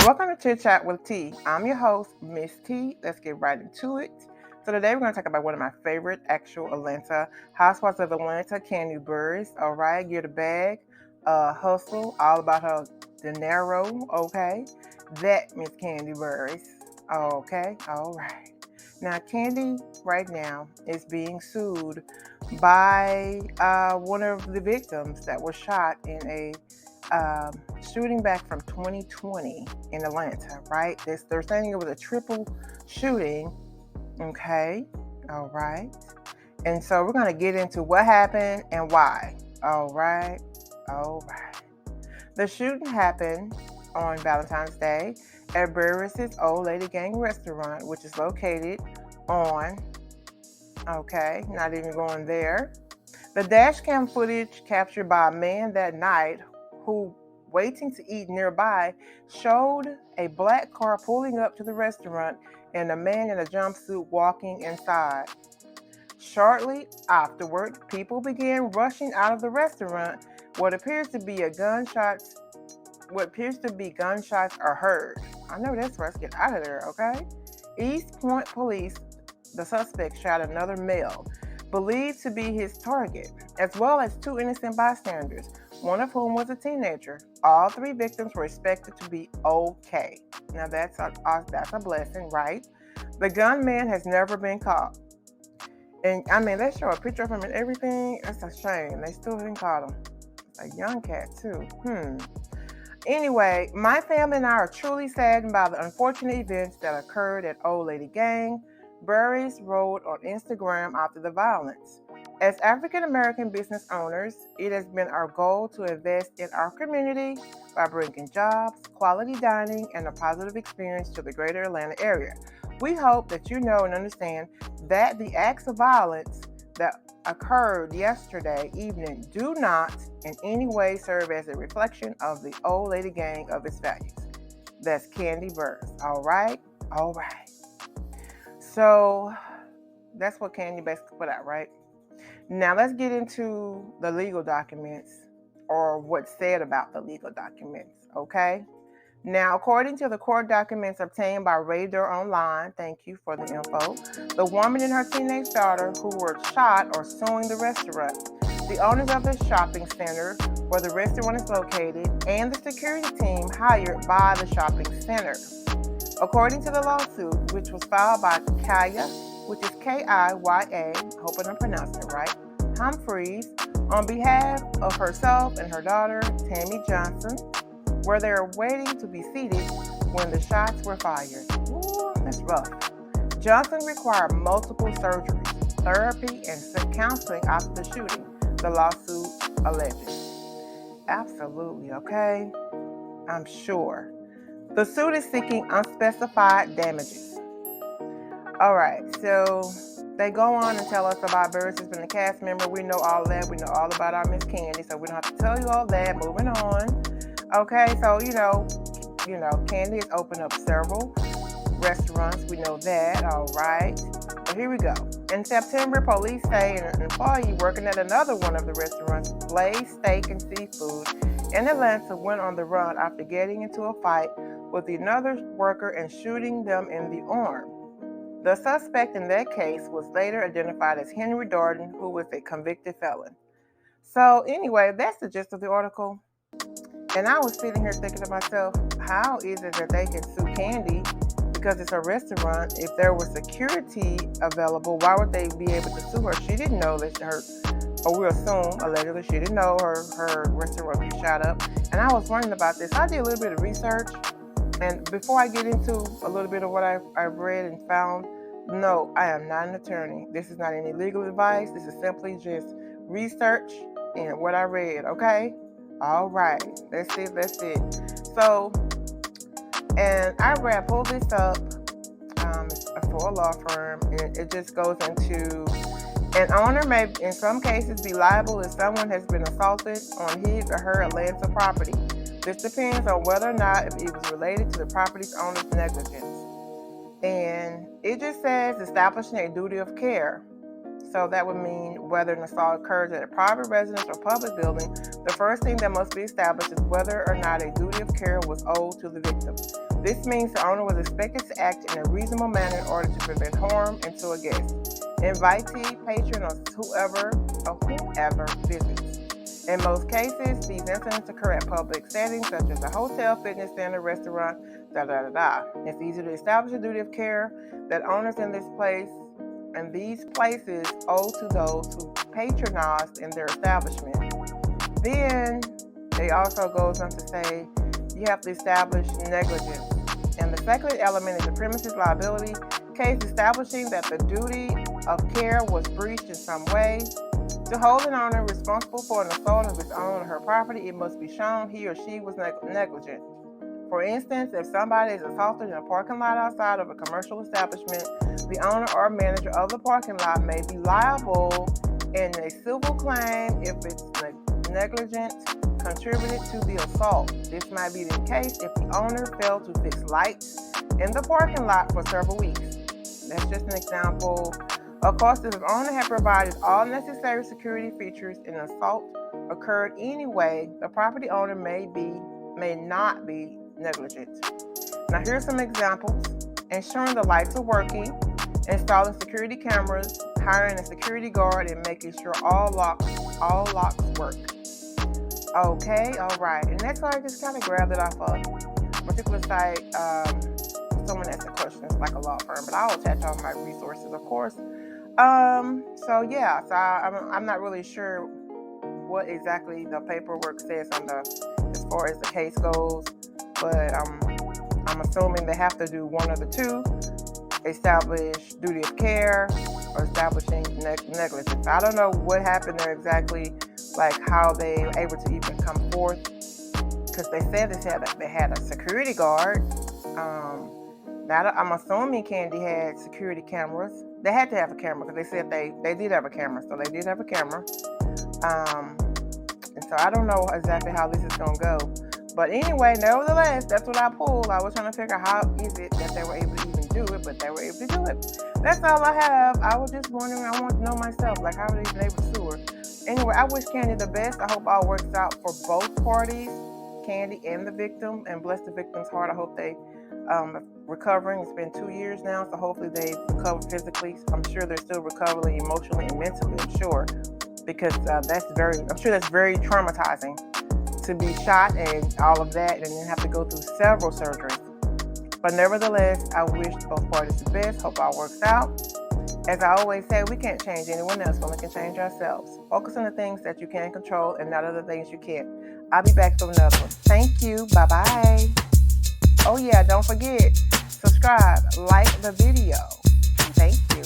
Welcome to Chit Chat with T. I'm your host, Miss T. Let's get right into it. So today we're going to talk about one of my favorite actual Atlanta housewives of Atlanta, Kandi Burruss. All right, get a bag, hustle, all about her dinero. Okay, that Miss Kandi Burruss. Okay, all right. Now Kandi right now is being sued by one of the victims that was shot in a shooting back from 2020 in Atlanta, right? They're saying it was a triple shooting. Okay, all right. And so we're going to get into what happened and why. All right. The shooting happened on Valentine's Day at Burruss's Old Lady Gang restaurant, which is located on, not even going there. The dashcam footage captured by a man that night who waiting to eat nearby showed a black car pulling up to the restaurant and a man in a jumpsuit walking inside. Shortly afterward, people began rushing out of the restaurant. What appears to be gunshots are heard. I know that's right. Let's get out of there, okay? East Point police, the suspect shot another male, believed to be his target, as well as two innocent bystanders, one of whom was a teenager. All three victims were expected to be okay. Now that's a blessing, right? The gunman has never been caught. And I mean, they show a picture of him and everything. That's a shame. They still didn't caught him. A young cat too. Anyway, my family and I are truly saddened by the unfortunate events that occurred at Old Lady Gang. Burruss wrote on Instagram after the violence. As African American business owners, it has been our goal to invest in our community by bringing jobs, quality dining, and a positive experience to the greater Atlanta area. We hope that you know and understand that the acts of violence that occurred yesterday evening do not in any way serve as a reflection of the Old Lady Gang of its values. That's Kandi Burruss. All right. So that's what Kandi basically put out, right? Now let's get into the legal documents or what's said about the legal documents, okay? Now, according to the court documents obtained by Radar Online, thank you for the info, the woman and her teenage daughter who were shot are suing the restaurant, the owners of the shopping center where the restaurant is located, and the security team hired by the shopping center. According to the lawsuit, which was filed by Kaya, which is K-I-Y-A, hoping I'm pronouncing it right, Humphreys, on behalf of herself and her daughter, Tammy Johnson, where they were waiting to be seated when the shots were fired. Ooh, that's rough. Johnson required multiple surgeries, therapy, and counseling after the shooting, the lawsuit alleges. Absolutely, okay? I'm sure. The suit is seeking unspecified damages. All right, so they go on and tell us about Burruss has been a cast member. We know all that. We know all about our Miss Kandi, so we don't have to tell you all that. Moving on. Okay, so you know, Kandi has opened up several restaurants. We know that, all right. But here we go. In September, police say an employee working at another one of the restaurants, Blaze Steak and Seafood in Atlanta, went on the run after getting into a fight with another worker and shooting them in the arm. The suspect in that case was later identified as Henry Darden, who was a convicted felon. So anyway, that's the gist of the article. And I was sitting here thinking to myself, how is it that they can sue Kandi because it's a restaurant? If there was security available, why would they be able to sue her? She didn't know that we assume, allegedly, she didn't know her restaurant would be shot up. And I was wondering about this. I did a little bit of research. And before I get into a little bit of what I've read and found, no, I am not an attorney. This is not any legal advice. This is simply just research and what I read, okay? All right, that's it. So, and I pulled this up for a law firm, and it just goes into an owner may, in some cases, be liable if someone has been assaulted on his or her Atlanta property. This depends on whether or not it was related to the property's owner's negligence. And it just says establishing a duty of care. So that would mean whether an assault occurs at a private residence or public building, the first thing that must be established is whether or not a duty of care was owed to the victim. This means the owner was expected to act in a reasonable manner in order to prevent harm to a guest, invitee, patron, or whoever visits. In most cases, these incidents occur at public settings such as a hotel, fitness center, restaurant, It's easy to establish a duty of care that owners in these places owe to those who patronized in their establishment. Then they also goes on to say you have to establish negligence. And the second element is the premises liability case, establishing that the duty of care was breached in some way. To hold an owner responsible for an assault of his own or her property, it must be shown he or she was negligent. For instance, if somebody is assaulted in a parking lot outside of a commercial establishment, the owner or manager of the parking lot may be liable in a civil claim if it's negligent contributed to the assault. This might be the case if the owner failed to fix lights in the parking lot for several weeks. That's just an example. Of course, if the owner had provided all necessary security features and an assault occurred anyway, the property owner may not be negligent. Now here's some examples: ensuring the lights are working, installing security cameras, hiring a security guard, and making sure all locks work. Okay, all right. And that's why I just kind of grabbed it off a particular site. Someone asked a question, it's like a law firm, but I'll attach all my resources, of course. So I'm not really sure what exactly the paperwork says as far as the case goes, but I'm assuming they have to do one of the two: establish duty of care or establishing negligence. I don't know what happened there exactly, like how they were able to even come forth, because they said they had a security guard. I'm assuming Kandi had security cameras. They had to have a camera because they said they did have a camera, so they did have a camera. And so I don't know exactly how this is going to go. But anyway, nevertheless, that's what I pulled. I was trying to figure out how is it that they were able to even do it, but they were able to do it. That's all I have. I was just wondering, I want to know myself, like how are they even able to sue her? Anyway, I wish Kandi the best. I hope all works out for both parties, Kandi and the victim, and bless the victim's heart. I hope they recovering. It's been 2 years now, so hopefully they've recovered physically. I'm sure they're still recovering emotionally and mentally, I'm sure, because I'm sure that's very traumatizing to be shot and all of that and then have to go through several surgeries. But nevertheless, I wish both parties the best. Hope all works out. As I always say, we can't change anyone else, but we can change ourselves. Focus on the things that you can control and not other things you can't. I'll be back for another one. Thank you. Bye-bye. Oh yeah, don't forget, subscribe, like the video. Thank you.